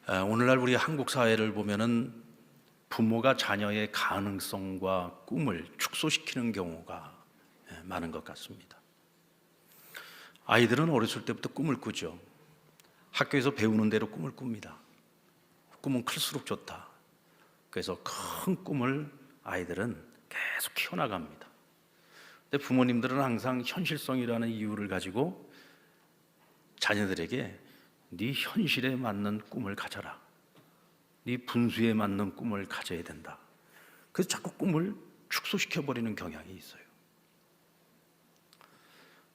오늘날 우리 한국 사회를 보면은 부모가 자녀의 가능성과 꿈을 축소시키는 경우가 많은 것 같습니다. 아이들은 어렸을 때부터 꿈을 꾸죠. 학교에서 배우는 대로 꿈을 꿉니다. 꿈은 클수록 좋다. 그래서 큰 꿈을 아이들은 계속 키워나갑니다. 근데 부모님들은 항상 현실성이라는 이유를 가지고 자녀들에게 네 현실에 맞는 꿈을 가져라. 네 분수에 맞는 꿈을 가져야 된다. 그래서 자꾸 꿈을 축소시켜버리는 경향이 있어요.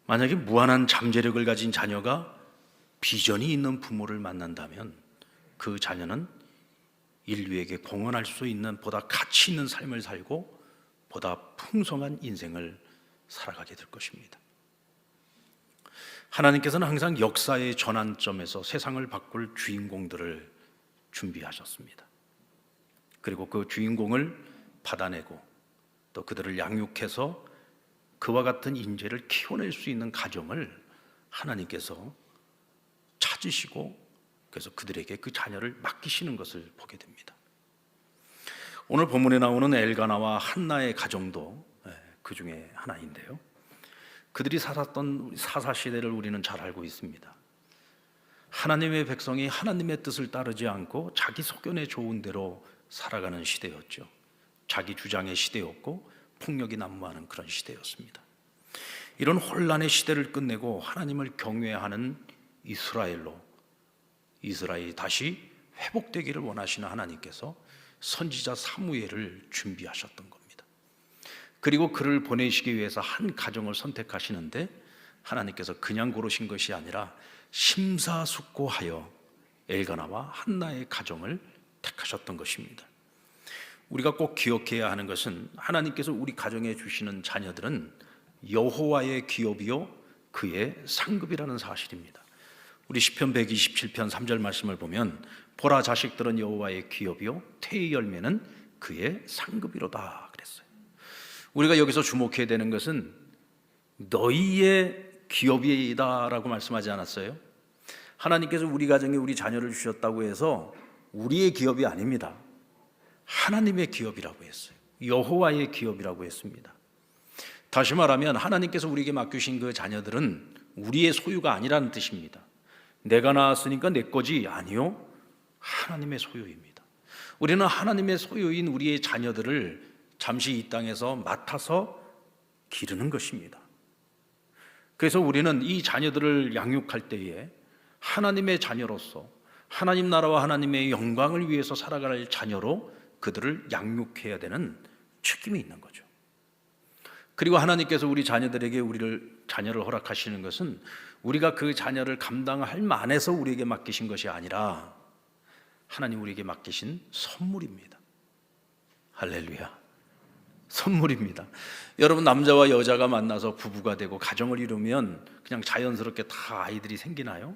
만약에 무한한 잠재력을 가진 자녀가 비전이 있는 부모를 만난다면 그 자녀는 인류에게 공헌할 수 있는 보다 가치 있는 삶을 살고 보다 풍성한 인생을 살아가게 될 것입니다. 하나님께서는 항상 역사의 전환점에서 세상을 바꿀 주인공들을 준비하셨습니다. 그리고 그 주인공을 받아내고 또 그들을 양육해서 그와 같은 인재를 키워낼 수 있는 가정을 하나님께서 찾으시고 그래서 그들에게 그 자녀를 맡기시는 것을 보게 됩니다. 오늘 본문에 나오는 엘가나와 한나의 가정도 그 중에 하나인데요. 그들이 살았던 사사시대를 우리는 잘 알고 있습니다. 하나님의 백성이 하나님의 뜻을 따르지 않고 자기 소견에 좋은 대로 살아가는 시대였죠. 자기 주장의 시대였고 폭력이 난무하는 그런 시대였습니다. 이런 혼란의 시대를 끝내고 하나님을 경외하는 이스라엘이 다시 회복되기를 원하시는 하나님께서 선지자 사무엘을 준비하셨던 겁니다. 그리고 그를 보내시기 위해서 한 가정을 선택하시는데 하나님께서 그냥 고르신 것이 아니라 심사숙고하여 엘가나와 한나의 가정을 택하셨던 것입니다. 우리가 꼭 기억해야 하는 것은 하나님께서 우리 가정에 주시는 자녀들은 여호와의 기업이요 그의 상급이라는 사실입니다. 우리 시편 127편 3절 말씀을 보면 보라 자식들은 여호와의 기업이요 태의 열매는 그의 상급이로다 그랬어요. 우리가 여기서 주목해야 되는 것은 너희의 기업이다라고 말씀하지 않았어요? 하나님께서 우리 가정에 우리 자녀를 주셨다고 해서 우리의 기업이 아닙니다. 하나님의 기업이라고 했어요. 여호와의 기업이라고 했습니다. 다시 말하면 하나님께서 우리에게 맡기신 그 자녀들은 우리의 소유가 아니라는 뜻입니다. 내가 낳았으니까 내 거지 아니요, 하나님의 소유입니다. 우리는 하나님의 소유인 우리의 자녀들을 잠시 이 땅에서 맡아서 기르는 것입니다. 그래서 우리는 이 자녀들을 양육할 때에 하나님의 자녀로서 하나님 나라와 하나님의 영광을 위해서 살아갈 자녀로 그들을 양육해야 되는 책임이 있는 거죠. 그리고 하나님께서 우리 자녀들에게 자녀를 허락하시는 것은 우리가 그 자녀를 감당할 만해서 우리에게 맡기신 것이 아니라 하나님 우리에게 맡기신 선물입니다. 할렐루야. 선물입니다. 여러분, 남자와 여자가 만나서 부부가 되고 가정을 이루면 그냥 자연스럽게 다 아이들이 생기나요?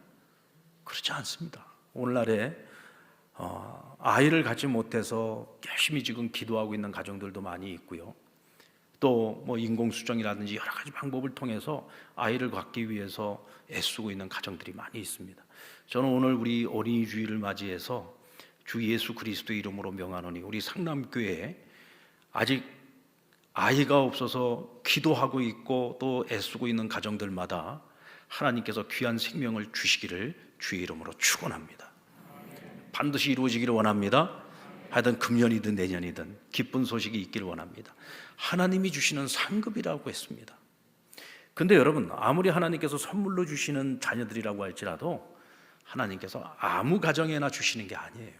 그렇지 않습니다. 오늘날에 아이를 갖지 못해서 열심히 지금 기도하고 있는 가정들도 많이 있고요. 또 인공수정이라든지 여러 가지 방법을 통해서 아이를 갖기 위해서 애쓰고 있는 가정들이 많이 있습니다. 저는 오늘 우리 어린이 주일을 맞이해서 주 예수 그리스도 이름으로 명하노니 우리 상남교회에 아직 아이가 없어서 기도하고 있고 또 애쓰고 있는 가정들마다 하나님께서 귀한 생명을 주시기를 주의 이름으로 축원합니다. 반드시 이루어지기를 원합니다. 하여튼 금년이든 내년이든 기쁜 소식이 있기를 원합니다. 하나님이 주시는 상급이라고 했습니다. 근데 여러분, 아무리 하나님께서 선물로 주시는 자녀들이라고 할지라도 하나님께서 아무 가정에나 주시는 게 아니에요.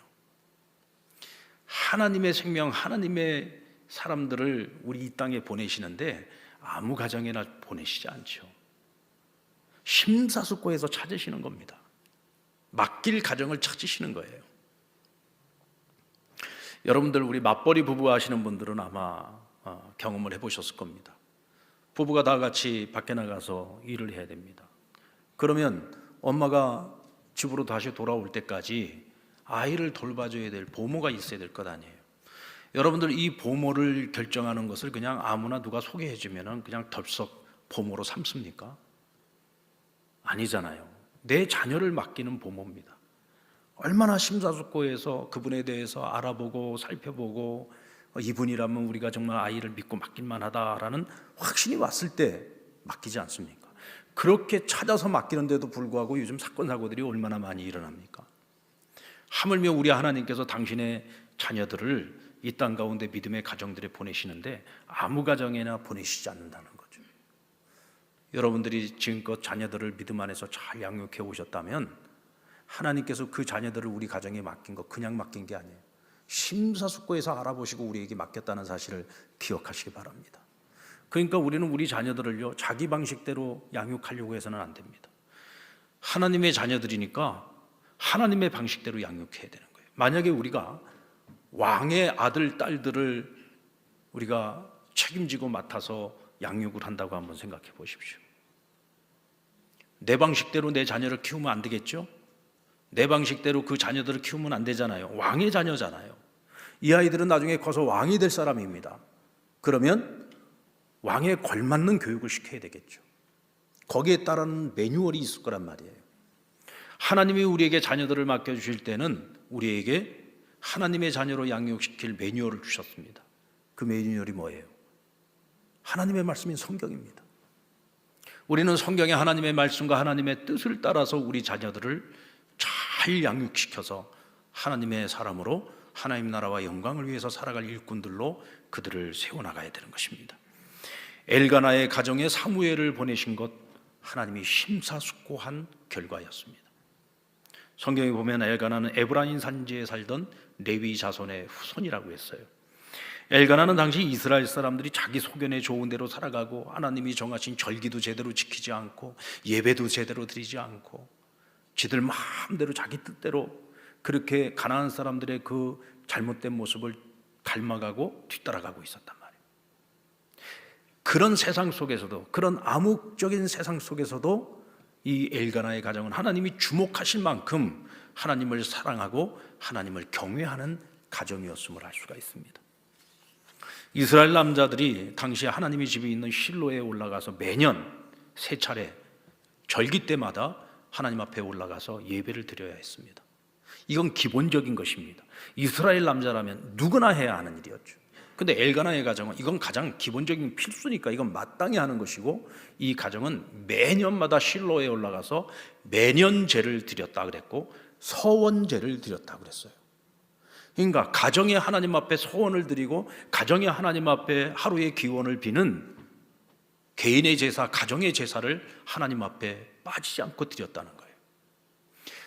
하나님의 생명, 하나님의 사람들을 우리 이 땅에 보내시는데 아무 가정에나 보내시지 않죠. 심사숙고해서 찾으시는 겁니다. 맡길 가정을 찾으시는 거예요. 여러분들, 우리 맞벌이 부부 하시는 분들은 아마 경험을 해보셨을 겁니다. 부부가 다 같이 밖에 나가서 일을 해야 됩니다. 그러면 엄마가 집으로 다시 돌아올 때까지 아이를 돌봐줘야 될 보모가 있어야 될 것 아니에요. 여러분들, 이 보모를 결정하는 것을 그냥 아무나 누가 소개해주면 그냥 덜썩 보모로 삼습니까? 아니잖아요. 내 자녀를 맡기는 보모입니다. 얼마나 심사숙고해서 그분에 대해서 알아보고 살펴보고 이분이라면 우리가 정말 아이를 믿고 맡길만 하다라는 확신이 왔을 때 맡기지 않습니까? 그렇게 찾아서 맡기는데도 불구하고 요즘 사건 사고들이 얼마나 많이 일어납니까? 하물며 우리 하나님께서 당신의 자녀들을 이 땅 가운데 믿음의 가정들에 보내시는데 아무 가정에나 보내시지 않는다는 거죠. 여러분들이 지금껏 자녀들을 믿음 안에서 잘 양육해 오셨다면 하나님께서 그 자녀들을 우리 가정에 맡긴 거 그냥 맡긴 게 아니에요. 심사숙고해서 알아보시고 우리에게 맡겼다는 사실을 기억하시기 바랍니다. 그러니까 우리는 우리 자녀들을요 자기 방식대로 양육하려고 해서는 안 됩니다. 하나님의 자녀들이니까 하나님의 방식대로 양육해야 되는 거예요. 만약에 우리가 왕의 아들, 딸들을 우리가 책임지고 맡아서 양육을 한다고 한번 생각해 보십시오. 내 방식대로 내 자녀를 키우면 안 되겠죠? 내 방식대로 그 자녀들을 키우면 안 되잖아요. 왕의 자녀잖아요. 이 아이들은 나중에 커서 왕이 될 사람입니다. 그러면 왕에 걸맞는 교육을 시켜야 되겠죠. 거기에 따른 매뉴얼이 있을 거란 말이에요. 하나님이 우리에게 자녀들을 맡겨주실 때는 우리에게 하나님의 자녀로 양육시킬 매뉴얼을 주셨습니다. 그 매뉴얼이 뭐예요? 하나님의 말씀인 성경입니다. 우리는 성경의 하나님의 말씀과 하나님의 뜻을 따라서 우리 자녀들을 잘 양육시켜서 하나님의 사람으로 하나님 나라와 영광을 위해서 살아갈 일꾼들로 그들을 세워나가야 되는 것입니다. 엘가나의 가정에 사무엘을 보내신 것 하나님이 심사숙고한 결과였습니다. 성경에 보면 엘가나는 에브라임 산지에 살던 레위 자손의 후손이라고 했어요. 엘가나는 당시 이스라엘 사람들이 자기 소견에 좋은 대로 살아가고 하나님이 정하신 절기도 제대로 지키지 않고 예배도 제대로 드리지 않고 지들 마음대로 자기 뜻대로 그렇게 가나안 사람들의 그 잘못된 모습을 닮아가고 뒤따라가고 있었단 말이에요. 그런 세상 속에서도, 그런 암묵적인 세상 속에서도 이 엘가나의 가정은 하나님이 주목하실 만큼 하나님을 사랑하고 하나님을 경외하는 가정이었음을 알 수가 있습니다. 이스라엘 남자들이 당시 하나님의 집이 있는 실로에 올라가서 매년 세 차례 절기 때마다 하나님 앞에 올라가서 예배를 드려야 했습니다. 이건 기본적인 것입니다. 이스라엘 남자라면 누구나 해야 하는 일이었죠. 근데 엘가나의 가정은 이건 가장 기본적인 필수니까 이건 마땅히 하는 것이고, 이 가정은 매년마다 실로에 올라가서 매년 제를 드렸다 그랬고 서원제를 드렸다 그랬어요. 그러니까 가정의 하나님 앞에 소원을 드리고 가정의 하나님 앞에 하루의 기원을 비는 개인의 제사, 가정의 제사를 하나님 앞에 빠지지 않고 드렸다는 거예요.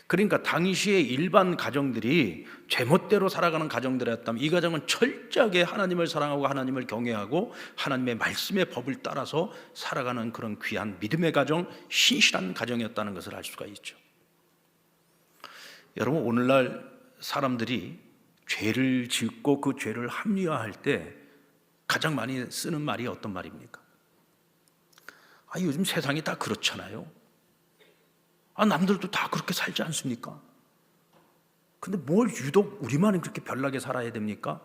그러니까 당시에 일반 가정들이 제멋대로 살아가는 가정들이었다면 이 가정은 철저하게 하나님을 사랑하고 하나님을 경외하고 하나님의 말씀의 법을 따라서 살아가는 그런 귀한 믿음의 가정, 신실한 가정이었다는 것을 알 수가 있죠. 여러분, 오늘날 사람들이 죄를 짓고 그 죄를 합리화할 때 가장 많이 쓰는 말이 어떤 말입니까? 요즘 세상이 다 그렇잖아요. 남들도 다 그렇게 살지 않습니까? 근데 뭘 유독 우리만 그렇게 별나게 살아야 됩니까?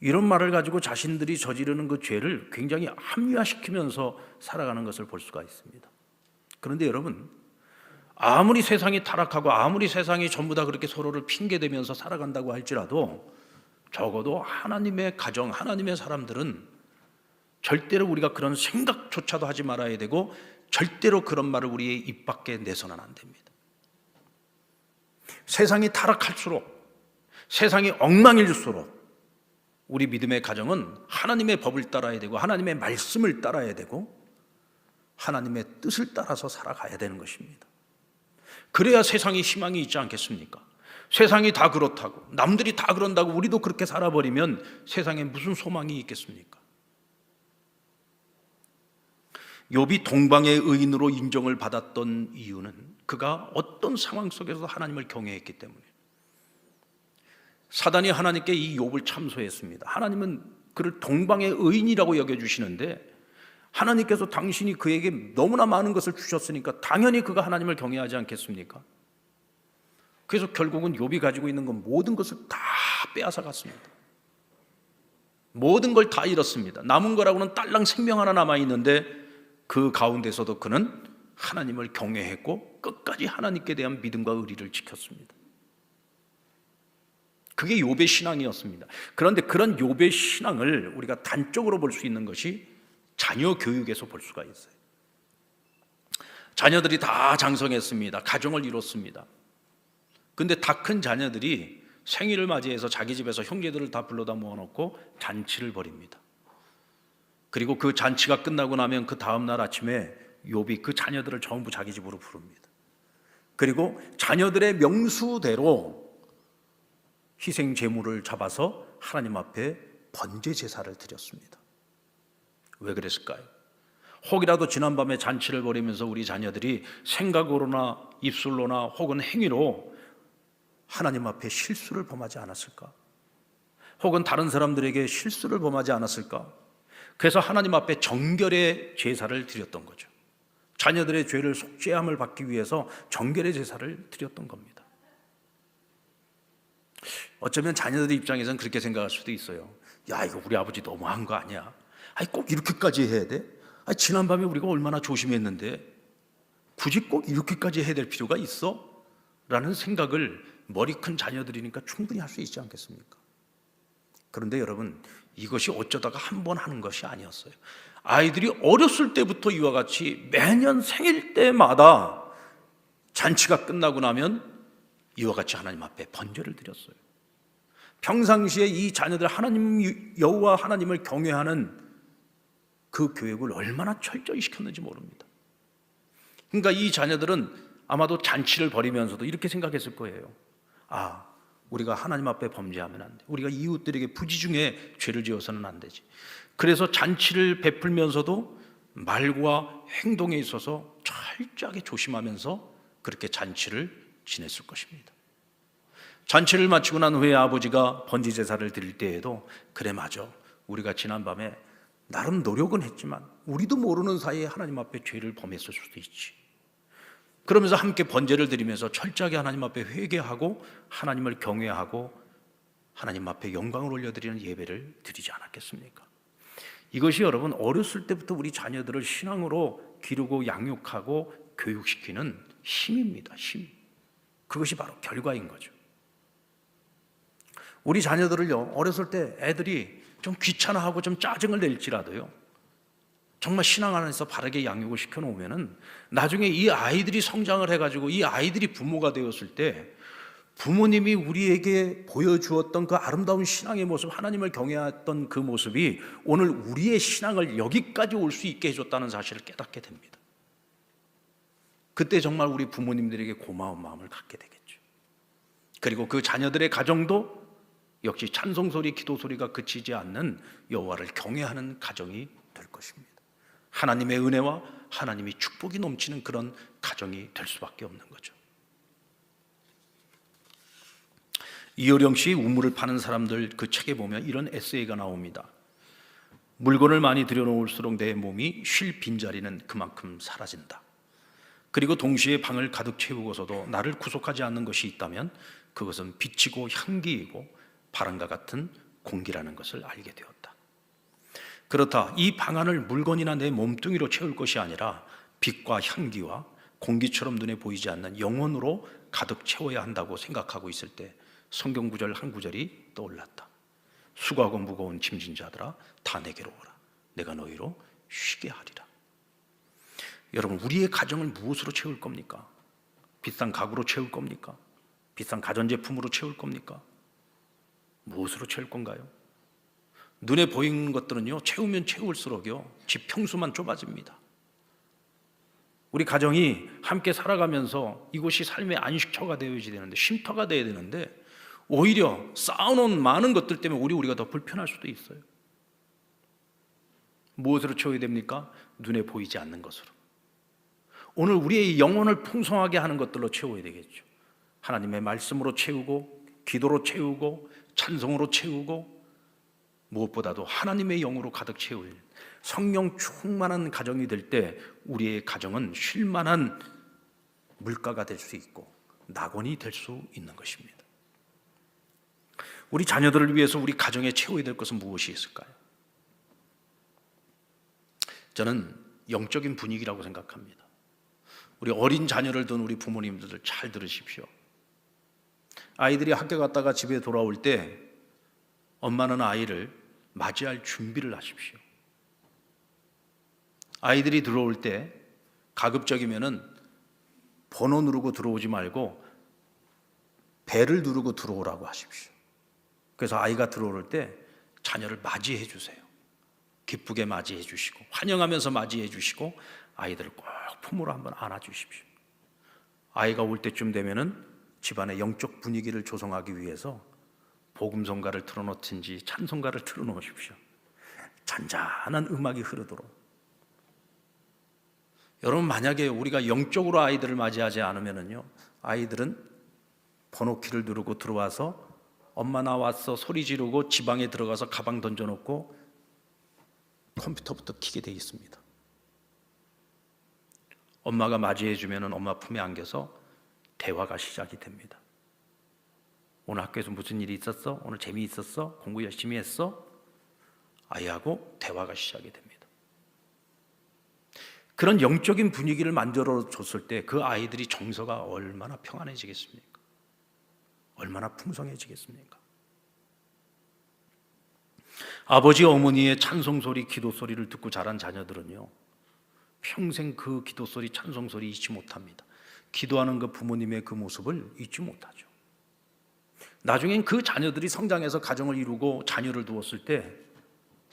이런 말을 가지고 자신들이 저지르는 그 죄를 굉장히 합리화시키면서 살아가는 것을 볼 수가 있습니다. 그런데 여러분, 아무리 세상이 타락하고 아무리 세상이 전부 다 그렇게 서로를 핑계대면서 살아간다고 할지라도 적어도 하나님의 가정, 하나님의 사람들은 절대로 우리가 그런 생각조차도 하지 말아야 되고 절대로 그런 말을 우리의 입 밖에 내서는 안 됩니다. 세상이 타락할수록, 세상이 엉망일수록 우리 믿음의 가정은 하나님의 법을 따라야 되고 하나님의 말씀을 따라야 되고 하나님의 뜻을 따라서 살아가야 되는 것입니다. 그래야 세상에 희망이 있지 않겠습니까? 세상이 다 그렇다고, 남들이 다 그런다고 우리도 그렇게 살아버리면 세상에 무슨 소망이 있겠습니까? 욥이 동방의 의인으로 인정을 받았던 이유는 그가 어떤 상황 속에서도 하나님을 경외했기 때문에. 사단이 하나님께 이 욥을 참소했습니다. 하나님은 그를 동방의 의인이라고 여겨주시는데 하나님께서 당신이 그에게 너무나 많은 것을 주셨으니까 당연히 그가 하나님을 경외하지 않겠습니까? 그래서 결국은 욥이 가지고 있는 건 모든 것을 다 빼앗아 갔습니다. 모든 걸 다 잃었습니다. 남은 거라고는 딸랑 생명 하나 남아있는데 그 가운데서도 그는 하나님을 경외했고 끝까지 하나님께 대한 믿음과 의리를 지켰습니다. 그게 욥의 신앙이었습니다. 그런데 그런 욥의 신앙을 우리가 단적으로 볼 수 있는 것이 자녀 교육에서 볼 수가 있어요. 자녀들이 다 장성했습니다. 가정을 이뤘습니다. 근데 다 큰 자녀들이 생일을 맞이해서 자기 집에서 형제들을 다 불러다 모아놓고 잔치를 벌입니다. 그리고 그 잔치가 끝나고 나면 그 다음날 아침에 욥이 그 자녀들을 전부 자기 집으로 부릅니다. 그리고 자녀들의 명수대로 희생 제물을 잡아서 하나님 앞에 번제 제사를 드렸습니다. 왜 그랬을까요? 혹이라도 지난밤에 잔치를 벌이면서 우리 자녀들이 생각으로나 입술로나 혹은 행위로 하나님 앞에 실수를 범하지 않았을까? 혹은 다른 사람들에게 실수를 범하지 않았을까? 그래서 하나님 앞에 정결의 제사를 드렸던 거죠. 자녀들의 죄를 속죄함을 받기 위해서 정결의 제사를 드렸던 겁니다. 어쩌면 자녀들 입장에서는 그렇게 생각할 수도 있어요. 야, 이거 우리 아버지 너무한 거 아니야? 아니, 꼭 이렇게까지 해야 돼? 아니, 지난밤에 우리가 얼마나 조심했는데 굳이 꼭 이렇게까지 해야 될 필요가 있어? 라는 생각을 머리 큰 자녀들이니까 충분히 할 수 있지 않겠습니까? 그런데 여러분, 이것이 어쩌다가 한 번 하는 것이 아니었어요. 아이들이 어렸을 때부터 이와 같이 매년 생일 때마다 잔치가 끝나고 나면 이와 같이 하나님 앞에 번제를 드렸어요. 평상시에 이 자녀들 하나님, 여호와 하나님을 경외하는 그 교육을 얼마나 철저히 시켰는지 모릅니다. 그러니까 이 자녀들은 아마도 잔치를 벌이면서도 이렇게 생각했을 거예요. 아, 우리가 하나님 앞에 범죄하면 안 돼. 우리가 이웃들에게 부지중에 죄를 지어서는 안 되지. 그래서 잔치를 베풀면서도 말과 행동에 있어서 철저하게 조심하면서 그렇게 잔치를 지냈을 것입니다. 잔치를 마치고 난 후에 아버지가 번제 제사를 드릴 때에도 그래, 맞아, 우리가 지난밤에 나름 노력은 했지만 우리도 모르는 사이에 하나님 앞에 죄를 범했을 수도 있지. 그러면서 함께 번제를 드리면서 철저하게 하나님 앞에 회개하고 하나님을 경외하고 하나님 앞에 영광을 올려드리는 예배를 드리지 않았겠습니까? 이것이 여러분, 어렸을 때부터 우리 자녀들을 신앙으로 기르고 양육하고 교육시키는 힘입니다. 힘. 그것이 바로 결과인 거죠. 우리 자녀들을요, 어렸을 때 애들이 좀 귀찮아하고 좀 짜증을 낼지라도요, 정말 신앙 안에서 바르게 양육을 시켜놓으면은 나중에 이 아이들이 성장을 해가지고 이 아이들이 부모가 되었을 때 부모님이 우리에게 보여주었던 그 아름다운 신앙의 모습, 하나님을 경외했던 그 모습이 오늘 우리의 신앙을 여기까지 올 수 있게 해줬다는 사실을 깨닫게 됩니다. 그때 정말 우리 부모님들에게 고마운 마음을 갖게 되겠죠. 그리고 그 자녀들의 가정도 역시 찬송 소리, 기도 소리가 그치지 않는 여호와를 경외하는 가정이 될 것입니다. 하나님의 은혜와 하나님의 축복이 넘치는 그런 가정이 될 수밖에 없는 거죠. 이효령 씨 우물을 파는 사람들 그 책에 보면 이런 에세이가 나옵니다. 물건을 많이 들여놓을수록 내 몸이 쉴 빈자리는 그만큼 사라진다. 그리고 동시에 방을 가득 채우고서도 나를 구속하지 않는 것이 있다면 그것은 빛이고 향기이고 바람과 같은 공기라는 것을 알게 되었다. 그렇다, 이 방 안을 물건이나 내 몸뚱이로 채울 것이 아니라 빛과 향기와 공기처럼 눈에 보이지 않는 영혼으로 가득 채워야 한다고 생각하고 있을 때 성경 구절 한 구절이 떠올랐다. 수고하고 무거운 짐진 자들아 다 내게로 오라. 내가 너희로 쉬게 하리라. 여러분, 우리의 가정을 무엇으로 채울 겁니까? 비싼 가구로 채울 겁니까? 비싼 가전제품으로 채울 겁니까? 무엇으로 채울 건가요? 눈에 보이는 것들은요, 채우면 채울수록요, 집 평수만 좁아집니다. 우리 가정이 함께 살아가면서 이곳이 삶의 안식처가 되어야 되는데, 쉼터가 되어야 되는데 오히려 쌓아놓은 많은 것들 때문에 우리가 더 불편할 수도 있어요. 무엇으로 채워야 됩니까? 눈에 보이지 않는 것으로. 오늘 우리의 영혼을 풍성하게 하는 것들로 채워야 되겠죠. 하나님의 말씀으로 채우고, 기도로 채우고, 찬송으로 채우고, 무엇보다도 하나님의 영으로 가득 채울 성령 충만한 가정이 될 때 우리의 가정은 쉴만한 물가가 될 수 있고 낙원이 될 수 있는 것입니다. 우리 자녀들을 위해서 우리 가정에 채워야 될 것은 무엇이 있을까요? 저는 영적인 분위기라고 생각합니다. 우리 어린 자녀를 둔 우리 부모님들 잘 들으십시오. 아이들이 학교 갔다가 집에 돌아올 때 엄마는 아이를 맞이할 준비를 하십시오. 아이들이 들어올 때 가급적이면은 번호 누르고 들어오지 말고 벨을 누르고 들어오라고 하십시오. 그래서 아이가 들어올 때 자녀를 맞이해 주세요. 기쁘게 맞이해 주시고 환영하면서 맞이해 주시고 아이들을 꼭 품으로 한번 안아 주십시오. 아이가 올 때쯤 되면은 집안의 영적 분위기를 조성하기 위해서 복음성가를 틀어놓든지 찬송가를 틀어놓으십시오. 잔잔한 음악이 흐르도록. 여러분, 만약에 우리가 영적으로 아이들을 맞이하지 않으면요, 아이들은 번호키를 누르고 들어와서 엄마 나왔어 소리 지르고 지방에 들어가서 가방 던져놓고 컴퓨터부터 켜게 돼 있습니다. 엄마가 맞이해주면 엄마 품에 안겨서 대화가 시작이 됩니다. 오늘 학교에서 무슨 일이 있었어? 오늘 재미있었어? 공부 열심히 했어? 아이하고 대화가 시작이 됩니다. 그런 영적인 분위기를 만들어줬을 때 그 아이들이 정서가 얼마나 평안해지겠습니까? 얼마나 풍성해지겠습니까? 아버지 어머니의 찬송소리, 기도소리를 듣고 자란 자녀들은요, 평생 그 기도소리, 찬송소리 잊지 못합니다. 기도하는 그 부모님의 그 모습을 잊지 못하죠. 나중엔 그 자녀들이 성장해서 가정을 이루고 자녀를 두었을 때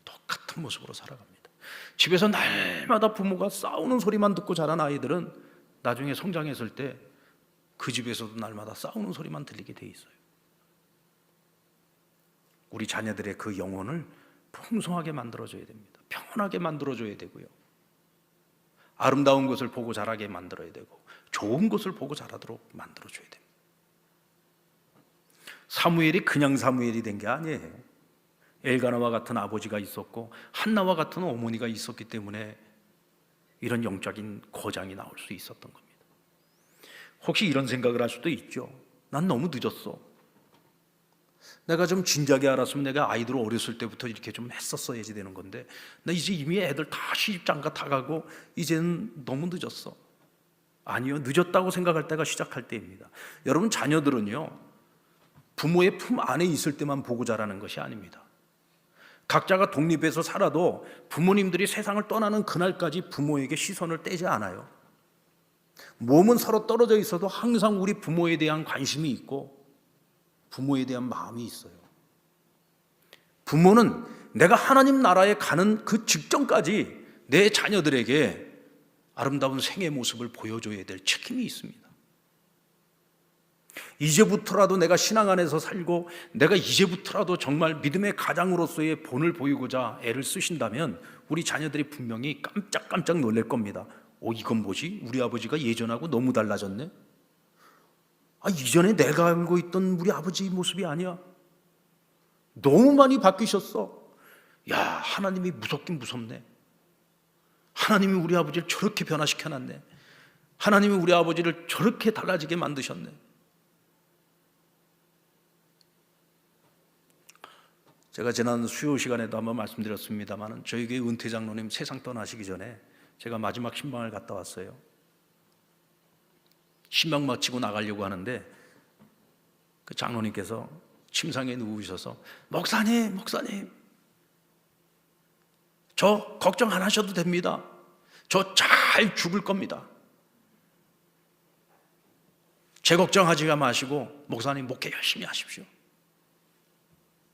똑같은 모습으로 살아갑니다. 집에서 날마다 부모가 싸우는 소리만 듣고 자란 아이들은 나중에 성장했을 때 그 집에서도 날마다 싸우는 소리만 들리게 돼 있어요. 우리 자녀들의 그 영혼을 풍성하게 만들어줘야 됩니다. 평온하게 만들어줘야 되고요, 아름다운 것을 보고 자라게 만들어야 되고 좋은 것을 보고 자라도록 만들어줘야 됩니다. 사무엘이 그냥 사무엘이 된 게 아니에요. 엘가나와 같은 아버지가 있었고 한나와 같은 어머니가 있었기 때문에 이런 영적인 거장이 나올 수 있었던 겁니다. 혹시 이런 생각을 할 수도 있죠. 난 너무 늦었어. 내가 좀 진작에 알았으면 내가 아이들 어렸을 때부터 이렇게 좀 했었어야지 되는 건데 나 이제 이미 애들 다 시집장가 다 가고 이제는 너무 늦었어. 아니요, 늦었다고 생각할 때가 시작할 때입니다. 여러분, 자녀들은요, 부모의 품 안에 있을 때만 보고 자라는 것이 아닙니다. 각자가 독립해서 살아도 부모님들이 세상을 떠나는 그날까지 부모에게 시선을 떼지 않아요. 몸은 서로 떨어져 있어도 항상 우리 부모에 대한 관심이 있고 부모에 대한 마음이 있어요. 부모는 내가 하나님 나라에 가는 그 직전까지 내 자녀들에게 아름다운 생의 모습을 보여줘야 될 책임이 있습니다. 이제부터라도 내가 신앙 안에서 살고 내가 이제부터라도 정말 믿음의 가장으로서의 본을 보이고자 애를 쓰신다면 우리 자녀들이 분명히 깜짝깜짝 놀랄 겁니다. 이건 뭐지? 우리 아버지가 예전하고 너무 달라졌네? 이전에 내가 알고 있던 우리 아버지 모습이 아니야. 너무 많이 바뀌셨어. 야, 하나님이 무섭긴 무섭네. 하나님이 우리 아버지를 저렇게 변화시켜놨네. 하나님이 우리 아버지를 저렇게 달라지게 만드셨네. 제가 지난 수요 시간에도 한번 말씀드렸습니다만 저희 교회 은퇴 장로님 세상 떠나시기 전에 제가 마지막 신방을 갔다 왔어요. 신방 마치고 나가려고 하는데 그 장로님께서 침상에 누우셔서 목사님 저 걱정 안 하셔도 됩니다. 저 잘 죽을 겁니다. 제 걱정하지 마시고 목사님 목회 열심히 하십시오.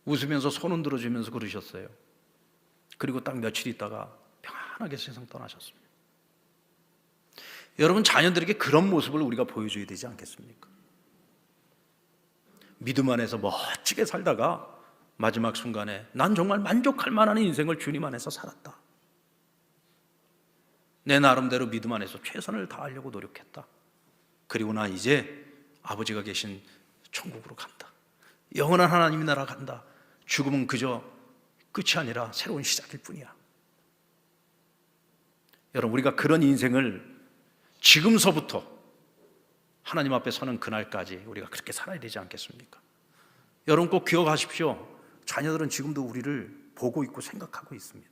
웃으면서 손 흔들어 주면서 그러셨어요. 그리고 딱 며칠 있다가 평안하게 세상 떠나셨습니다. 여러분, 자녀들에게 그런 모습을 우리가 보여줘야 되지 않겠습니까? 믿음 안에서 멋지게 살다가 마지막 순간에 난 정말 만족할 만한 인생을 주님 안에서 살았다. 내 나름대로 믿음 안에서 최선을 다하려고 노력했다. 그리고 나 이제 아버지가 계신 천국으로 간다. 영원한 하나님의 나라 간다. 죽음은 그저 끝이 아니라 새로운 시작일 뿐이야. 여러분, 우리가 그런 인생을 지금서부터 하나님 앞에 서는 그날까지 우리가 그렇게 살아야 되지 않겠습니까? 여러분 꼭 기억하십시오. 자녀들은 지금도 우리를 보고 있고 생각하고 있습니다.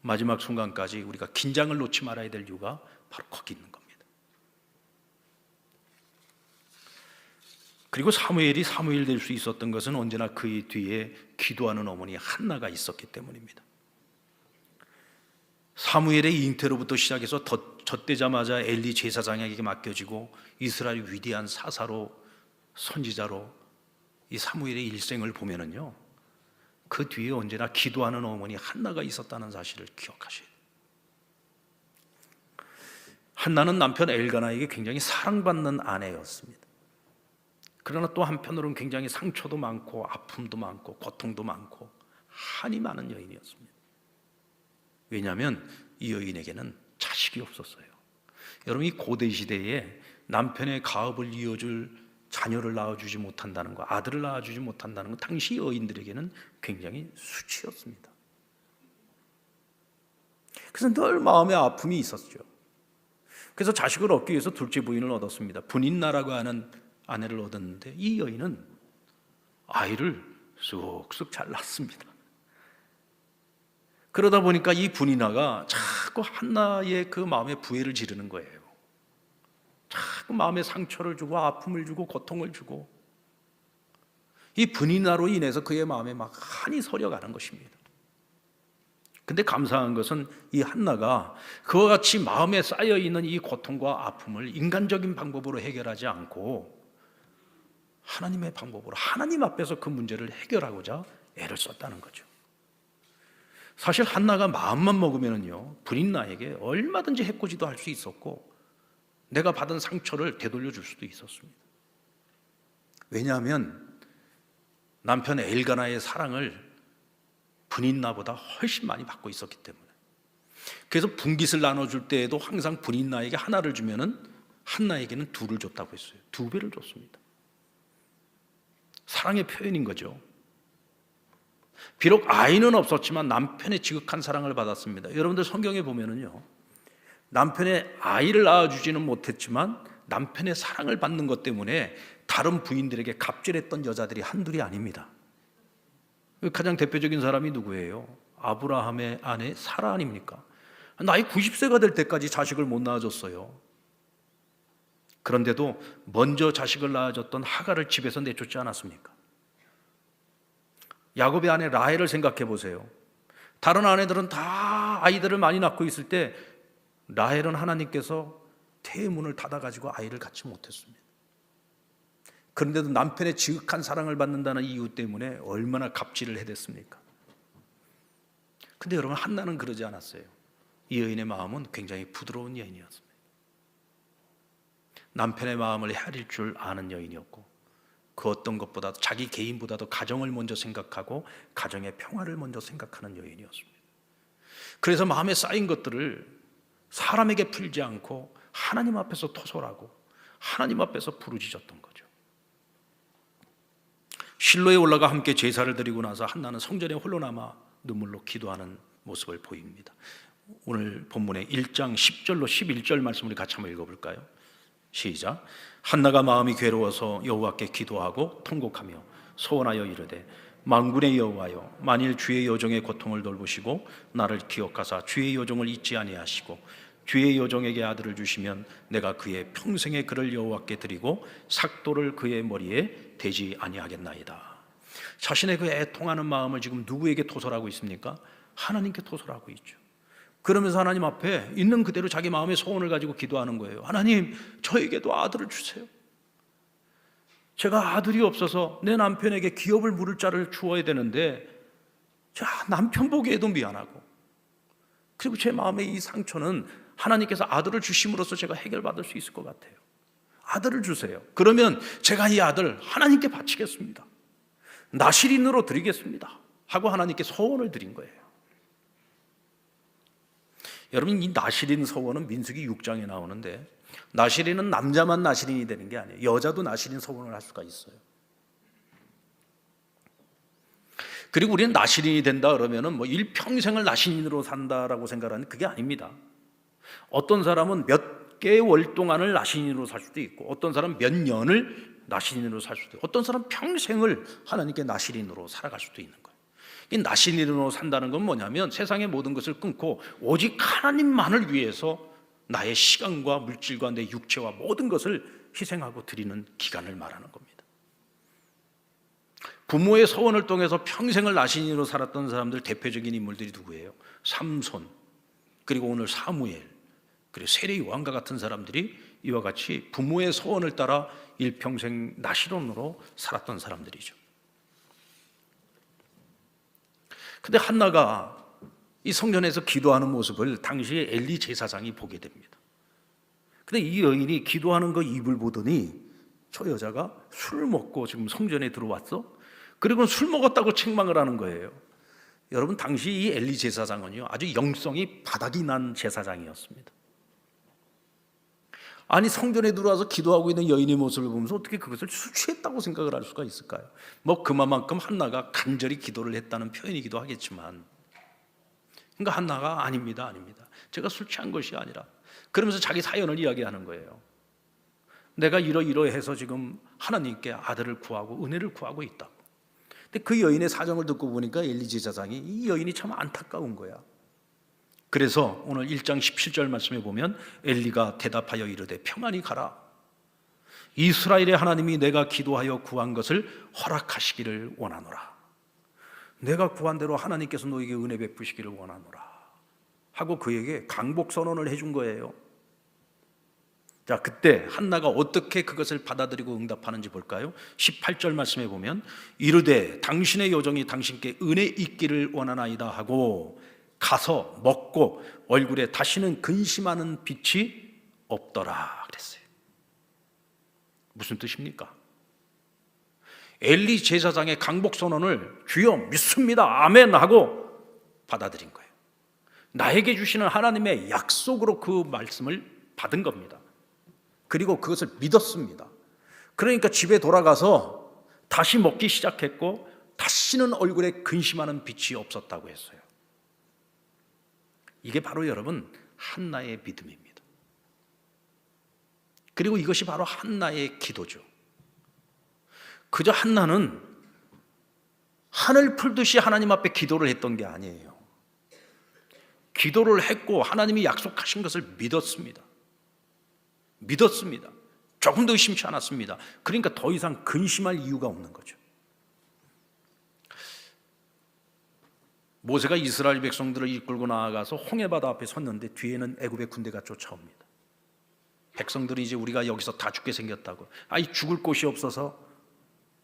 마지막 순간까지 우리가 긴장을 놓지 말아야 될 이유가 바로 거기 있는 겁니다. 그리고 사무엘이 사무엘 될 수 있었던 것은 언제나 그의 뒤에 기도하는 어머니 한나가 있었기 때문입니다. 사무엘의 잉태로부터 시작해서 젖되자마자 엘리 제사장에게 맡겨지고 이스라엘 위대한 사사로, 선지자로 이 사무엘의 일생을 보면은요, 그 뒤에 언제나 기도하는 어머니 한나가 있었다는 사실을 기억하셔야 돼요. 한나는 남편 엘가나에게 굉장히 사랑받는 아내였습니다. 그러나 또 한편으로는 굉장히 상처도 많고 아픔도 많고 고통도 많고 한이 많은 여인이었습니다. 왜냐하면 이 여인에게는 자식이 없었어요. 여러분, 이 고대 시대에 남편의 가업을 이어줄 자녀를 낳아주지 못한다는 거, 아들을 낳아주지 못한다는 건 당시 여인들에게는 굉장히 수치였습니다. 그래서 늘 마음의 아픔이 있었죠. 그래서 자식을 얻기 위해서 둘째 부인을 얻었습니다. 분인나라고 하는 아내를 얻었는데 이 여인은 아이를 쑥쑥 잘 낳습니다. 그러다 보니까 이 분인나가 자꾸 한나의 그 마음에 부해를 지르는 거예요. 자꾸 마음에 상처를 주고 아픔을 주고 고통을 주고, 이 분인나로 인해서 그의 마음에 막 한이 서려가는 것입니다. 근데 감사한 것은 이 한나가 그와 같이 마음에 쌓여있는 이 고통과 아픔을 인간적인 방법으로 해결하지 않고 하나님의 방법으로 하나님 앞에서 그 문제를 해결하고자 애를 썼다는 거죠. 사실 한나가 마음만 먹으면요, 분인나에게 얼마든지 해코지도 할 수 있었고 내가 받은 상처를 되돌려 줄 수도 있었습니다. 왜냐하면 남편 엘가나의 사랑을 분인나보다 훨씬 많이 받고 있었기 때문에. 그래서 분깃을 나눠줄 때에도 항상 분인나에게 하나를 주면은 한나에게는 둘을 줬다고 했어요. 2배를 줬습니다. 사랑의 표현인 거죠. 비록 아이는 없었지만 남편의 지극한 사랑을 받았습니다. 여러분들 성경에 보면은요, 남편의 아이를 낳아주지는 못했지만 남편의 사랑을 받는 것 때문에 다른 부인들에게 갑질했던 여자들이 한둘이 아닙니다. 가장 대표적인 사람이 누구예요? 아브라함의 아내 사라 아닙니까? 나이 90세가 될 때까지 자식을 못 낳아줬어요. 그런데도 먼저 자식을 낳아줬던 하갈을 집에서 내쫓지 않았습니까? 야곱의 아내 라헬을 생각해 보세요. 다른 아내들은 다 아이들을 많이 낳고 있을 때 라헬은 하나님께서 태의 문을 닫아가지고 아이를 갖지 못했습니다. 그런데도 남편의 지극한 사랑을 받는다는 이유 때문에 얼마나 갑질을 해댔습니까? 근데 여러분, 한나는 그러지 않았어요. 이 여인의 마음은 굉장히 부드러운 여인이었습니다. 남편의 마음을 헤아릴 줄 아는 여인이었고, 그 어떤 것보다도 자기 개인보다도 가정을 먼저 생각하고 가정의 평화를 먼저 생각하는 여인이었습니다. 그래서 마음에 쌓인 것들을 사람에게 풀지 않고 하나님 앞에서 토설하고 하나님 앞에서 부르짖었던 거죠. 실로에 올라가 함께 제사를 드리고 나서 한나는 성전에 홀로 남아 눈물로 기도하는 모습을 보입니다. 오늘 본문의 1장 10절로 11절 말씀 우리 같이 한번 읽어볼까요? 시작. 한나가 마음이 괴로워서 여호와께 기도하고 통곡하며 소원하여 이르되, 만군의 여호와여, 만일 주의 여종의 고통을 돌보시고 나를 기억하사 주의 여종을 잊지 아니하시고 주의 여종에게 아들을 주시면 내가 그의 평생의 그를 여호와께 드리고 삭도를 그의 머리에 대지 아니하겠나이다. 자신의 그 애통하는 마음을 지금 누구에게 토설하고 있습니까? 하나님께 토설하고 있죠. 그러면서 하나님 앞에 있는 그대로 자기 마음의 소원을 가지고 기도하는 거예요. 하나님, 저에게도 아들을 주세요. 제가 아들이 없어서 내 남편에게 기업을 물을 자를 주어야 되는데 남편 보기에도 미안하고, 그리고 제 마음의 이 상처는 하나님께서 아들을 주심으로써 제가 해결받을 수 있을 것 같아요. 아들을 주세요. 그러면 제가 이 아들 하나님께 바치겠습니다. 나실인으로 드리겠습니다 하고 하나님께 소원을 드린 거예요. 여러분, 이 나실인 서원은 민수기 6장에 나오는데, 나실인은 남자만 나실인이 되는 게 아니에요. 여자도 나실인 서원을 할 수가 있어요. 그리고 우리는 나실인이 된다 그러면은 뭐 일평생을 나실인으로 산다라고 생각하는 그게 아닙니다. 어떤 사람은 몇 개월 동안을 나실인으로 살 수도 있고, 어떤 사람은 몇 년을 나실인으로 살 수도 있고, 어떤 사람은 평생을 하나님께 나실인으로 살아갈 수도 있는 거예요. 이 나실인으로 산다는 건 뭐냐면 세상의 모든 것을 끊고 오직 하나님만을 위해서 나의 시간과 물질과 내 육체와 모든 것을 희생하고 드리는 기간을 말하는 겁니다. 부모의 서원을 통해서 평생을 나신인으로 살았던 사람들 대표적인 인물들이 누구예요? 삼손, 그리고 오늘 사무엘, 그리고 세례 요한과 같은 사람들이 이와 같이 부모의 서원을 따라 일평생 나시론으로 살았던 사람들이죠. 근데 한나가 이 성전에서 기도하는 모습을 당시에 엘리 제사장이 보게 됩니다. 근데 이 여인이 기도하는 그 입을 보더니 저 여자가 술을 먹고 지금 성전에 들어왔어? 그리고 술 먹었다고 책망을 하는 거예요. 여러분, 당시 이 엘리 제사장은요, 아주 영성이 바닥이 난 제사장이었습니다. 아니, 성전에 들어와서 기도하고 있는 여인의 모습을 보면서 어떻게 그것을 술 취했다고 생각을 할 수가 있을까요? 뭐 그만큼 한나가 간절히 기도를 했다는 표현이기도 하겠지만, 그러니까 한나가 아닙니다. 제가 술 취한 것이 아니라, 그러면서 자기 사연을 이야기하는 거예요. 내가 이러이러해서 지금 하나님께 아들을 구하고 은혜를 구하고 있다. 근데 그 여인의 사정을 듣고 보니까 엘리 제사장이 이 여인이 참 안타까운 거야. 그래서 오늘 1장 17절 말씀에 보면 엘리가 대답하여 이르되 평안히 가라. 이스라엘의 하나님이 내가 기도하여 구한 것을 허락하시기를 원하노라. 내가 구한 대로 하나님께서 너에게 은혜 베푸시기를 원하노라 하고 그에게 강복 선언을 해준 거예요. 자, 그때 한나가 어떻게 그것을 받아들이고 응답하는지 볼까요? 18절 말씀에 보면 이르되 당신의 요정이 당신께 은혜 있기를 원하나이다 하고 가서 먹고 얼굴에 다시는 근심하는 빛이 없더라 그랬어요. 무슨 뜻입니까? 엘리 제사장의 강복 선언을 주여 믿습니다 아멘 하고 받아들인 거예요. 나에게 주시는 하나님의 약속으로 그 말씀을 받은 겁니다. 그리고 그것을 믿었습니다. 그러니까 집에 돌아가서 다시 먹기 시작했고 다시는 얼굴에 근심하는 빛이 없었다고 했어요. 이게 바로 여러분 한나의 믿음입니다. 그리고 이것이 바로 한나의 기도죠. 그저 한나는 하늘 풀듯이 하나님 앞에 기도를 했던 게 아니에요. 기도를 했고 하나님이 약속하신 것을 믿었습니다. 조금 더 의심치 않았습니다. 그러니까 더 이상 근심할 이유가 없는 거죠. 모세가 이스라엘 백성들을 이끌고 나아가서 홍해바다 앞에 섰는데 뒤에는 애굽의 군대가 쫓아옵니다. 백성들이 이제 우리가 여기서 다 죽게 생겼다고, 아이 죽을 곳이 없어서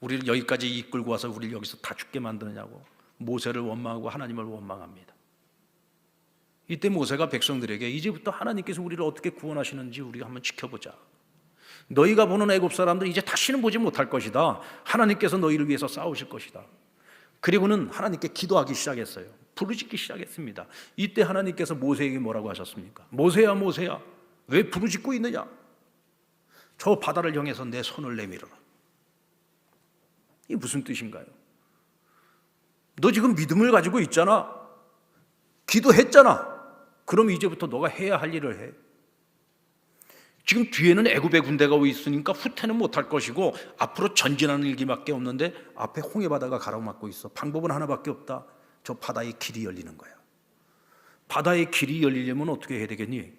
우리를 여기까지 이끌고 와서 우리를 여기서 다 죽게 만드느냐고 모세를 원망하고 하나님을 원망합니다. 이때 모세가 백성들에게 이제부터 하나님께서 우리를 어떻게 구원하시는지 우리가 한번 지켜보자. 너희가 보는 애굽 사람들 이제 다시는 보지 못할 것이다. 하나님께서 너희를 위해서 싸우실 것이다. 그리고는 하나님께 기도하기 시작했어요. 부르짖기 시작했습니다. 이때 하나님께서 모세에게 뭐라고 하셨습니까? 모세야 모세야 왜 부르짖고 있느냐? 저 바다를 향해서 내 손을 내밀어라. 이게 무슨 뜻인가요? 너 지금 믿음을 가지고 있잖아. 기도했잖아. 그럼 이제부터 너가 해야 할 일을 해. 지금 뒤에는 애굽의 군대가 있으니까 후퇴는 못할 것이고 앞으로 전진하는 일기밖에 없는데 앞에 홍해바다가 가로막고 있어. 방법은 하나밖에 없다. 저 바다의 길이 열리는 거야. 바다의 길이 열리려면 어떻게 해야 되겠니?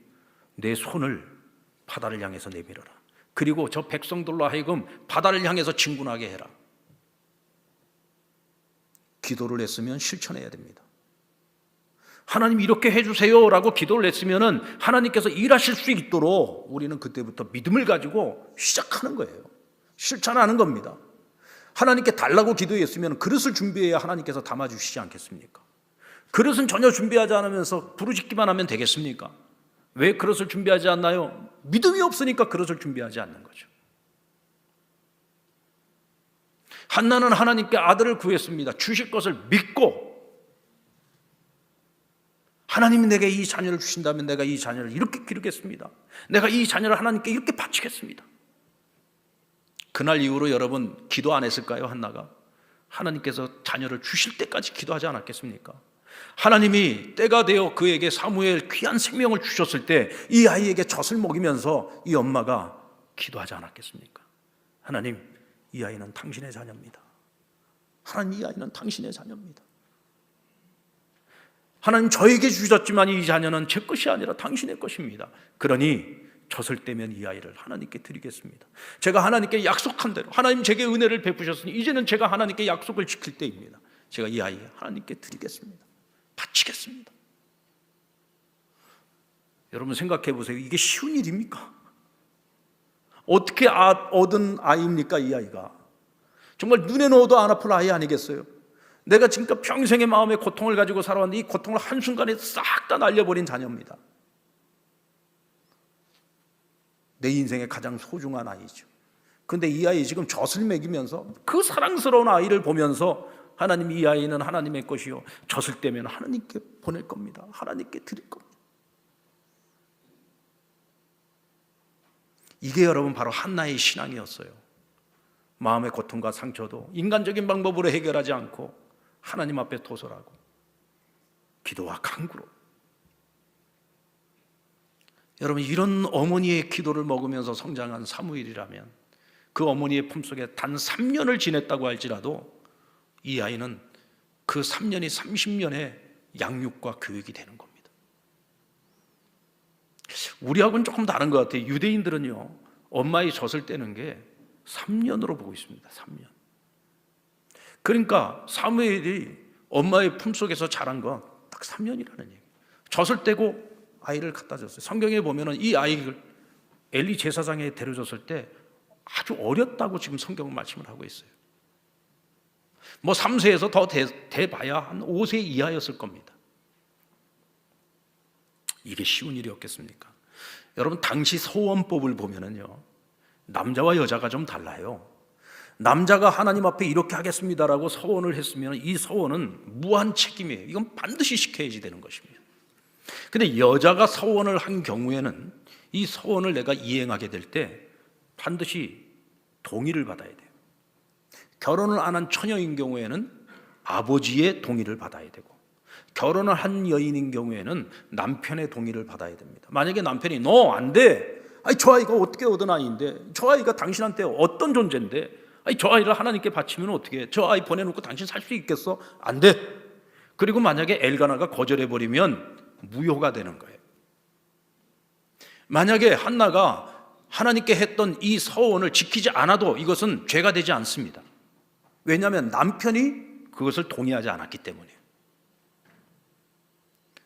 내 손을 바다를 향해서 내밀어라. 그리고 저 백성들로 하여금 바다를 향해서 진군하게 해라. 기도를 했으면 실천해야 됩니다. 하나님 이렇게 해주세요 라고 기도를 했으면 하나님께서 일하실 수 있도록 우리는 그때부터 믿음을 가지고 시작하는 거예요. 실천하는 겁니다. 하나님께 달라고 기도했으면 그릇을 준비해야 하나님께서 담아주시지 않겠습니까? 그릇은 전혀 준비하지 않으면서 부르짖기만 하면 되겠습니까? 왜 그릇을 준비하지 않나요? 믿음이 없으니까 그릇을 준비하지 않는 거죠. 한나는 하나님께 아들을 구했습니다. 주실 것을 믿고 하나님이 내게 이 자녀를 주신다면 내가 이 자녀를 이렇게 기르겠습니다. 내가 이 자녀를 하나님께 이렇게 바치겠습니다. 그날 이후로 여러분 기도 안 했을까요? 한나가 하나님께서 자녀를 주실 때까지 기도하지 않았겠습니까? 하나님이 때가 되어 그에게 사무엘 귀한 생명을 주셨을 때 이 아이에게 젖을 먹이면서 이 엄마가 기도하지 않았겠습니까? 하나님, 이 아이는 당신의 자녀입니다. 하나님, 이 아이는 당신의 자녀입니다. 하나님 저에게 주셨지만 이 자녀는 제 것이 아니라 당신의 것입니다. 그러니 젖을 떼면 이 아이를 하나님께 드리겠습니다. 제가 하나님께 약속한 대로 하나님 제게 은혜를 베푸셨으니 이제는 제가 하나님께 약속을 지킬 때입니다. 제가 이 아이 하나님께 드리겠습니다. 바치겠습니다. 여러분 생각해 보세요. 이게 쉬운 일입니까? 어떻게 얻은 아이입니까? 이 아이가 정말 눈에 넣어도 안 아플 아이 아니겠어요? 내가 지금까지 평생의 마음의 고통을 가지고 살아왔는데 이 고통을 한순간에 싹 다 날려버린 자녀입니다. 내 인생의 가장 소중한 아이죠. 그런데 이 아이 지금 젖을 먹이면서 그 사랑스러운 아이를 보면서 하나님 이 아이는 하나님의 것이요 젖을 떼면 하나님께 보낼 겁니다. 하나님께 드릴 겁니다. 이게 여러분 바로 한나의 신앙이었어요. 마음의 고통과 상처도 인간적인 방법으로 해결하지 않고 하나님 앞에 토설하고 기도와 간구로. 여러분 이런 어머니의 기도를 먹으면서 성장한 사무엘이라면 그 어머니의 품속에 단 3년을 지냈다고 할지라도 이 아이는 그 3년이 30년의 양육과 교육이 되는 겁니다. 우리하고는 조금 다른 것 같아요. 유대인들은요 엄마의 젖을 떼는 게 3년으로 보고 있습니다. 3년. 그러니까 사무엘이 엄마의 품속에서 자란 건 딱 3년이라는 얘기예요. 젖을 떼고 아이를 갖다 줬어요. 성경에 보면은 이 아이를 엘리 제사장에 데려줬을 때 아주 어렸다고 지금 성경은 말씀을 하고 있어요. 뭐 3세에서 더 돼봐야 한 5세 이하였을 겁니다. 이게 쉬운 일이었겠습니까? 여러분 당시 서원법을 보면은요 남자와 여자가 좀 달라요. 남자가 하나님 앞에 이렇게 하겠습니다라고 서원을 했으면 이 서원은 무한 책임이에요. 이건 반드시 시켜야지 되는 것입니다. 근데 여자가 서원을 한 경우에는 이 서원을 내가 이행하게 될 때 반드시 동의를 받아야 돼요. 결혼을 안 한 처녀인 경우에는 아버지의 동의를 받아야 되고 결혼을 한 여인인 경우에는 남편의 동의를 받아야 됩니다. 만약에 남편이 너 안 돼. 아니 저 아이가 어떻게 얻은 아이인데 저 아이가 당신한테 어떤 존재인데 아니 저 아이를 하나님께 바치면 어떻게 해? 저 아이 보내놓고 당신 살 수 있겠어? 안 돼. 그리고 만약에 엘가나가 거절해버리면 무효가 되는 거예요. 만약에 한나가 하나님께 했던 이 서원을 지키지 않아도 이것은 죄가 되지 않습니다. 왜냐하면 남편이 그것을 동의하지 않았기 때문이에요.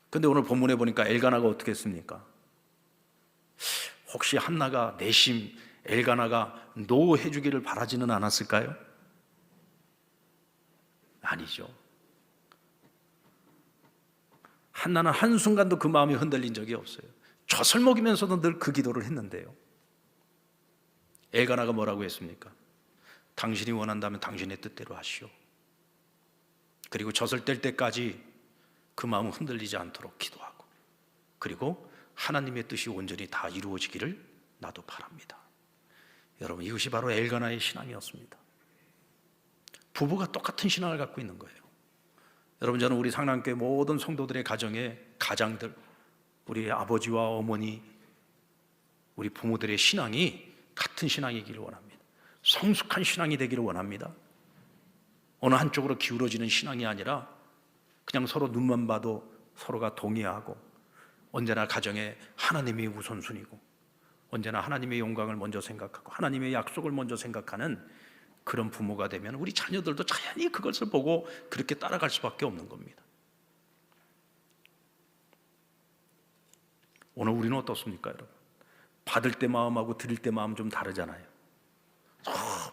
그런데 오늘 본문에 보니까 엘가나가 어떻게 했습니까? 혹시 한나가 내심 엘가나가 노해 주기를 바라지는 않았을까요? 아니죠. 한나는 한순간도 그 마음이 흔들린 적이 없어요. 젖을 먹이면서도 늘 그 기도를 했는데요. 엘가나가 뭐라고 했습니까? 당신이 원한다면 당신의 뜻대로 하시오. 그리고 젖을 뗄 때까지 그 마음은 흔들리지 않도록 기도하고 그리고 하나님의 뜻이 온전히 다 이루어지기를 나도 바랍니다. 여러분 이것이 바로 엘가나의 신앙이었습니다. 부부가 똑같은 신앙을 갖고 있는 거예요. 여러분 저는 우리 상남교회 모든 성도들의 가정에 가장들, 우리 아버지와 어머니, 우리 부모들의 신앙이 같은 신앙이기를 원합니다. 성숙한 신앙이 되기를 원합니다. 어느 한쪽으로 기울어지는 신앙이 아니라 그냥 서로 눈만 봐도 서로가 동의하고 언제나 가정에 하나님이 우선순위고 언제나 하나님의 영광을 먼저 생각하고 하나님의 약속을 먼저 생각하는 그런 부모가 되면 우리 자녀들도 자연히 그것을 보고 그렇게 따라갈 수밖에 없는 겁니다. 오늘 우리는 어떻습니까, 여러분? 받을 때 마음하고 드릴 때 마음 좀 다르잖아요.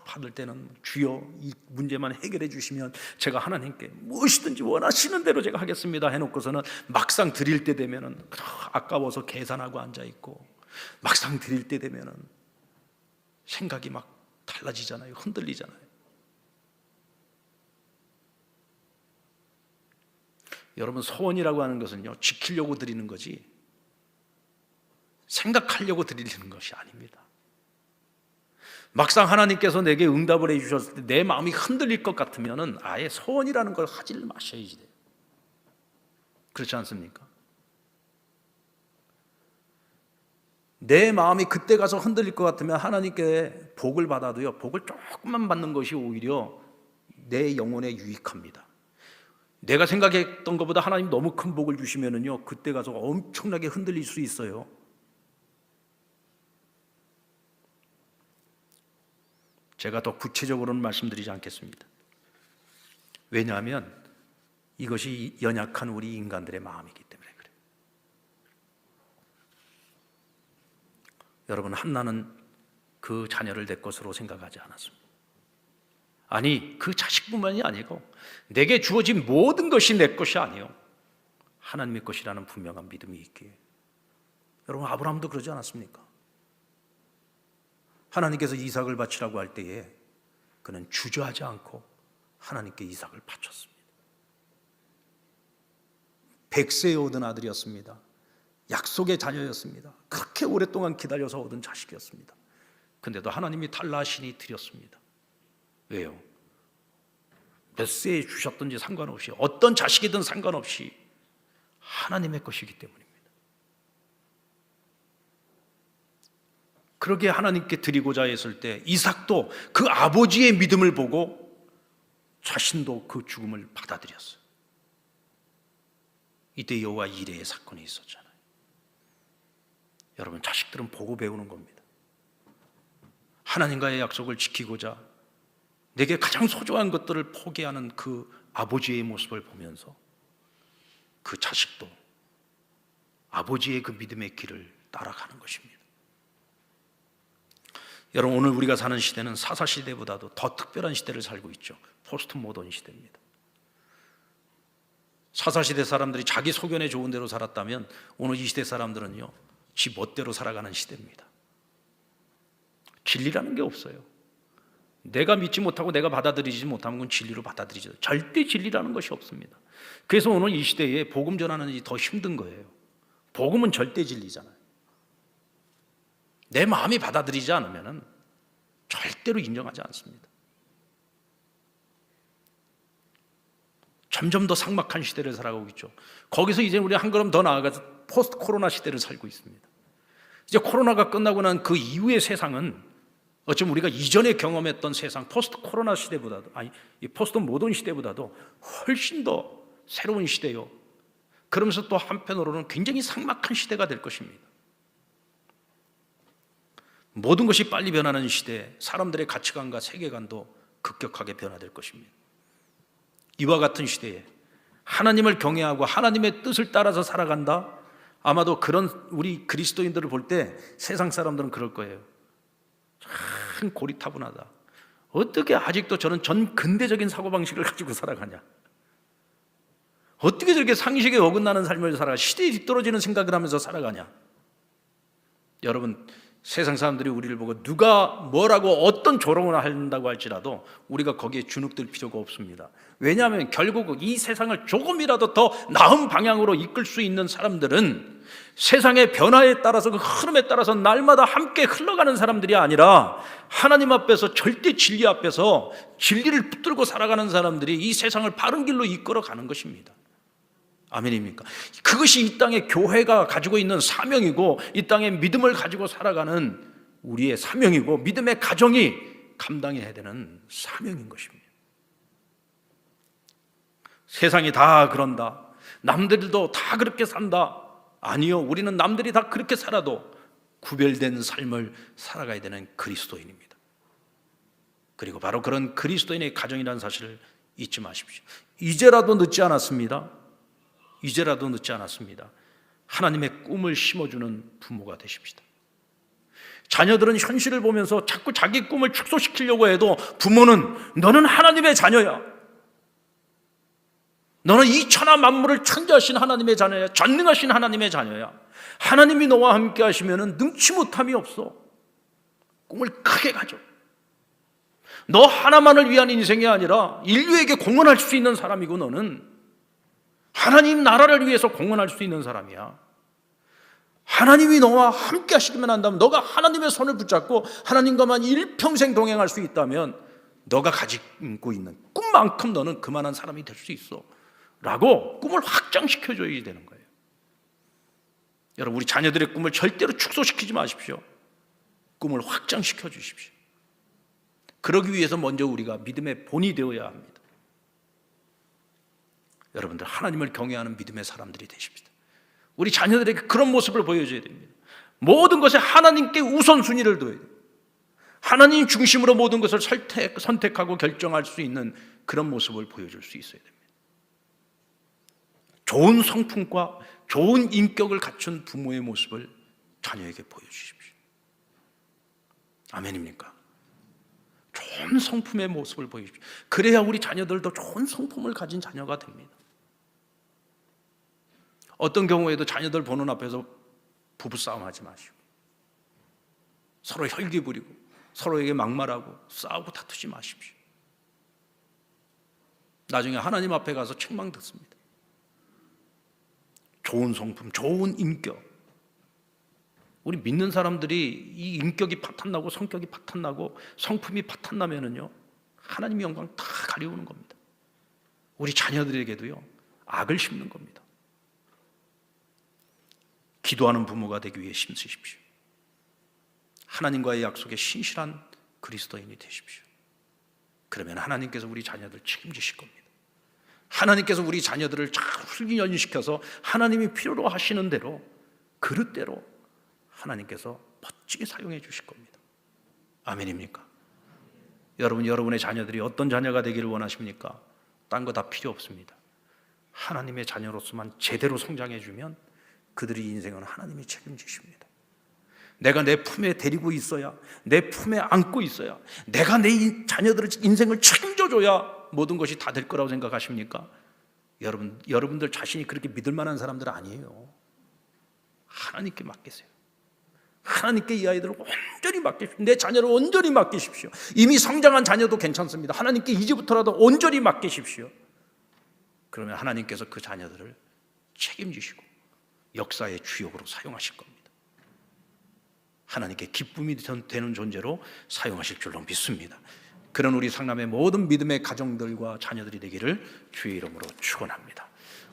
받을 때는 주여 이 문제만 해결해 주시면 제가 하나님께 무엇이든지 원하시는 대로 제가 하겠습니다 해놓고서는 막상 드릴 때 되면은 아까워서 계산하고 앉아있고 막상 드릴 때 되면은 생각이 막 달라지잖아요. 흔들리잖아요. 여러분 소원이라고 하는 것은요 지키려고 드리는 거지 생각하려고 드리는 것이 아닙니다. 막상 하나님께서 내게 응답을 해주셨을 때 내 마음이 흔들릴 것 같으면 아예 소원이라는 걸 하지를 마셔야지 돼요. 그렇지 않습니까? 내 마음이 그때 가서 흔들릴 것 같으면 하나님께 복을 받아도요 복을 조금만 받는 것이 오히려 내 영혼에 유익합니다. 내가 생각했던 것보다 하나님 너무 큰 복을 주시면은요, 그때 가서 엄청나게 흔들릴 수 있어요. 제가 더 구체적으로는 말씀드리지 않겠습니다. 왜냐하면 이것이 연약한 우리 인간들의 마음이기 때문에 그래요. 여러분, 한나는 그 자녀를 내 것으로 생각하지 않았습니다. 아니, 그 자식뿐만이 아니고 내게 주어진 모든 것이 내 것이 아니요, 하나님의 것이라는 분명한 믿음이 있기에. 여러분, 아브라함도 그러지 않았습니까? 하나님께서 이삭을 바치라고 할 때에 그는 주저하지 않고 하나님께 이삭을 바쳤습니다. 100세에 얻은 아들이었습니다. 약속의 자녀였습니다. 그렇게 오랫동안 기다려서 얻은 자식이었습니다. 근데도 하나님이 달라하시니 드렸습니다. 왜요? 몇 세에 주셨든지 상관없이, 어떤 자식이든 상관없이 하나님의 것이기 때문입니다. 그러게 하나님께 드리고자 했을 때 이삭도 그 아버지의 믿음을 보고 자신도 그 죽음을 받아들였어요. 이때 여호와 이레의 사건이 있었잖아요. 여러분, 자식들은 보고 배우는 겁니다. 하나님과의 약속을 지키고자 내게 가장 소중한 것들을 포기하는 그 아버지의 모습을 보면서 그 자식도 아버지의 그 믿음의 길을 따라가는 것입니다. 여러분, 오늘 우리가 사는 시대는 사사시대보다도 더 특별한 시대를 살고 있죠. 포스트 모던 시대입니다. 사사시대 사람들이 자기 소견에 좋은 대로 살았다면 오늘 이 시대 사람들은요, 지 멋대로 살아가는 시대입니다. 진리라는 게 없어요. 내가 믿지 못하고 내가 받아들이지 못하는 건 진리로 받아들이죠. 절대 진리라는 것이 없습니다. 그래서 오늘 이 시대에 복음 전하는 일이 더 힘든 거예요. 복음은 절대 진리잖아요. 내 마음이 받아들이지 않으면 절대로 인정하지 않습니다. 점점 더 삭막한 시대를 살아가고 있죠. 거기서 이제 우리 한 걸음 더 나아가서 포스트 코로나 시대를 살고 있습니다. 이제 코로나가 끝나고 난 그 이후의 세상은 어쩌면 우리가 이전에 경험했던 세상, 포스트 코로나 시대보다도, 아니, 이 포스트 모던 시대보다도 훨씬 더 새로운 시대요. 그러면서 또 한편으로는 굉장히 삭막한 시대가 될 것입니다. 모든 것이 빨리 변하는 시대, 사람들의 가치관과 세계관도 급격하게 변화될 것입니다. 이와 같은 시대에 하나님을 경외하고 하나님의 뜻을 따라서 살아간다? 아마도 그런 우리 그리스도인들을 볼 때 세상 사람들은 그럴 거예요. 참 고리타분하다. 어떻게 아직도 저는 전 근대적인 사고방식을 가지고 살아가냐? 어떻게 저렇게 상식에 어긋나는 삶을 살아가, 시대에 뒤떨어지는 생각을 하면서 살아가냐? 여러분, 세상 사람들이 우리를 보고 누가 뭐라고 어떤 조롱을 한다고 할지라도 우리가 거기에 주눅들 필요가 없습니다. 왜냐하면 결국 이 세상을 조금이라도 더 나은 방향으로 이끌 수 있는 사람들은 세상의 변화에 따라서, 그 흐름에 따라서 날마다 함께 흘러가는 사람들이 아니라 하나님 앞에서, 절대 진리 앞에서 진리를 붙들고 살아가는 사람들이 이 세상을 바른 길로 이끌어가는 것입니다. 아멘입니까? 그것이 이 땅의 교회가 가지고 있는 사명이고, 이 땅의 믿음을 가지고 살아가는 우리의 사명이고, 믿음의 가정이 감당해야 되는 사명인 것입니다. 세상이 다 그런다, 남들도 다 그렇게 산다, 아니요, 우리는 남들이 다 그렇게 살아도 구별된 삶을 살아가야 되는 그리스도인입니다. 그리고 바로 그런 그리스도인의 가정이라는 사실을 잊지 마십시오. 이제라도 늦지 않았습니다. 이제라도 늦지 않았습니다. 하나님의 꿈을 심어주는 부모가 되십시다. 자녀들은 현실을 보면서 자꾸 자기 꿈을 축소시키려고 해도 부모는 너는 하나님의 자녀야, 너는 이 천하 만물을 창조하신 하나님의 자녀야, 전능하신 하나님의 자녀야, 하나님이 너와 함께 하시면 능치 못함이 없어. 꿈을 크게 가져. 너 하나만을 위한 인생이 아니라 인류에게 공헌할 수 있는 사람이고, 너는 하나님 나라를 위해서 공헌할 수 있는 사람이야. 하나님이 너와 함께 하시기만 한다면, 너가 하나님의 손을 붙잡고 하나님과만 일평생 동행할 수 있다면 너가 가지고 있는 꿈만큼 너는 그만한 사람이 될 수 있어 라고 꿈을 확장시켜줘야 되는 거예요. 여러분, 우리 자녀들의 꿈을 절대로 축소시키지 마십시오. 꿈을 확장시켜 주십시오. 그러기 위해서 먼저 우리가 믿음의 본이 되어야 합니다. 여러분들 하나님을 경외하는 믿음의 사람들이 되십시다. 우리 자녀들에게 그런 모습을 보여줘야 됩니다. 모든 것에 하나님께 우선순위를 둬야 돼요. 하나님 중심으로 모든 것을 선택하고 결정할 수 있는 그런 모습을 보여줄 수 있어야 됩니다. 좋은 성품과 좋은 인격을 갖춘 부모의 모습을 자녀에게 보여주십시오. 아멘입니까? 좋은 성품의 모습을 보여주십시오. 그래야 우리 자녀들도 좋은 성품을 가진 자녀가 됩니다. 어떤 경우에도 자녀들 보는 앞에서 부부싸움 하지 마시고, 서로 혈기 부리고 서로에게 막말하고 싸우고 다투지 마십시오. 나중에 하나님 앞에 가서 책망 듣습니다. 좋은 성품, 좋은 인격. 우리 믿는 사람들이 이 인격이 파탄나고 성격이 파탄나고 성품이 파탄나면은요, 하나님의 영광 다 가려우는 겁니다. 우리 자녀들에게도요, 악을 심는 겁니다. 기도하는 부모가 되기 위해 힘쓰십시오. 하나님과의 약속에 신실한 그리스도인이 되십시오. 그러면 하나님께서 우리 자녀들 책임지실 겁니다. 하나님께서 우리 자녀들을 잘 훈련시켜서 하나님이 필요로 하시는 대로, 그릇대로 하나님께서 멋지게 사용해 주실 겁니다. 아멘입니까? 여러분, 여러분의 자녀들이 어떤 자녀가 되기를 원하십니까? 딴 거 다 필요 없습니다. 하나님의 자녀로서만 제대로 성장해 주면 그들의 인생은 하나님이 책임지십니다. 내가 내 품에 데리고 있어야, 내 품에 안고 있어야, 내가 내 자녀들의 인생을 책임져줘야 모든 것이 다 될 거라고 생각하십니까? 여러분들 자신이 그렇게 믿을 만한 사람들 아니에요. 하나님께 맡기세요. 하나님께 이 아이들을 온전히 맡기십시오. 내 자녀를 온전히 맡기십시오. 이미 성장한 자녀도 괜찮습니다. 하나님께 이제부터라도 온전히 맡기십시오. 그러면 하나님께서 그 자녀들을 책임지시고 역사의 주역으로 사용하실 겁니다. 하나님께 기쁨이 되는 존재로 사용하실 줄로 믿습니다. 그런 우리 상남의 모든 믿음의 가정들과 자녀들이 되기를 주의 이름으로 축원합니다.